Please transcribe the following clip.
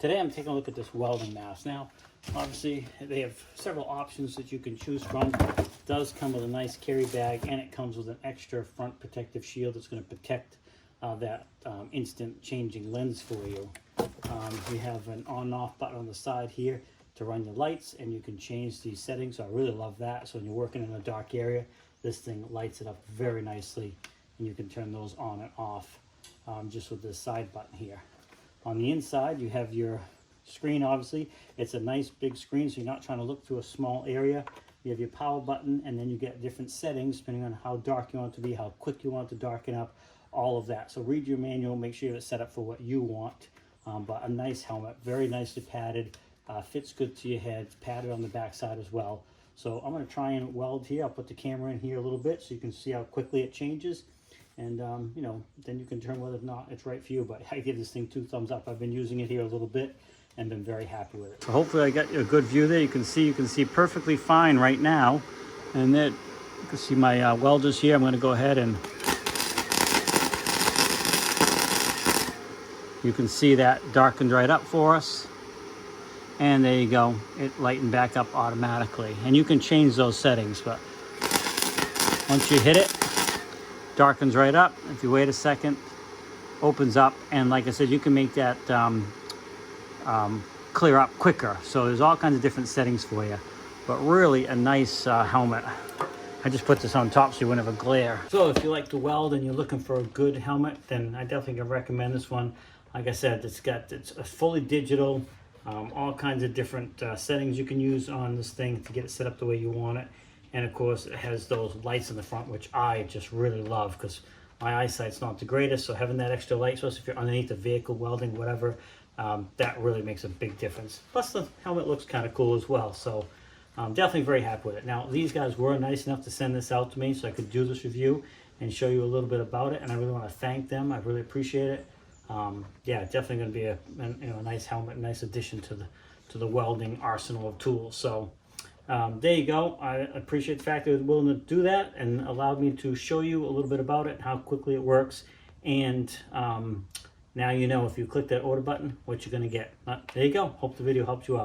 Today I'm taking a look at this welding mask. Now, obviously, they have several options that you can choose from. It does come with a nice carry bag, and it comes with an extra front protective shield that's going to protect that instant changing lens for you. We have an on and off button on the side here to run your lights, and you can change these settings. So I really love that. So when you're working in a dark area, this thing lights it up very nicely, and you can turn those on and off just with this side button here. On the inside, you have your screen. Obviously, it's a nice big screen, so you're not trying to look through a small area. You have your power button, and then you get different settings depending on how dark you want it to be, how quick you want it to darken up, all of that. So read your manual, make sure you have it set up for what you want. But a nice helmet, very nicely padded, fits good to your head, it's padded on the back side as well. So I'm going to try and weld here. I'll put the camera in here a little bit so you can see how quickly it changes. And, you know, then you can determine whether or not it's right for you. But I give this thing 2 thumbs up. I've been using it here a little bit and been very happy with it. So hopefully I got you a good view there. You can see perfectly fine right now. And then you can see my welders here. I'm going to go ahead and you can see that darkened right up for us. And there you go. It lightened back up automatically. And you can change those settings, but once you hit it, darkens right up. If you wait a second, opens up, and like I said, you can make that clear up quicker. So there's all kinds of different settings for you, but really a nice helmet. I just put this on top so you wouldn't have a glare. So if you like to weld and you're looking for a good helmet, then I definitely can recommend this one. Like I said, it's fully digital, all kinds of different settings you can use on this thing to get it set up the way you want it. And of course, it has those lights in the front, which I just really love because my eyesight's not the greatest. So having that extra light, especially if you're underneath the vehicle welding, whatever, that really makes a big difference. Plus, the helmet looks kind of cool as well. So I'm definitely very happy with it. Now, these guys were nice enough to send this out to me so I could do this review and show you a little bit about it. And I really want to thank them. I really appreciate it. Yeah, definitely going to be a nice helmet, a nice addition to the welding arsenal of tools. So. There you go. I appreciate the fact that they were willing to do that and allowed me to show you a little bit about it, how quickly it works. And now you know if you click that order button, what you're going to get. There you go. Hope the video helped you out.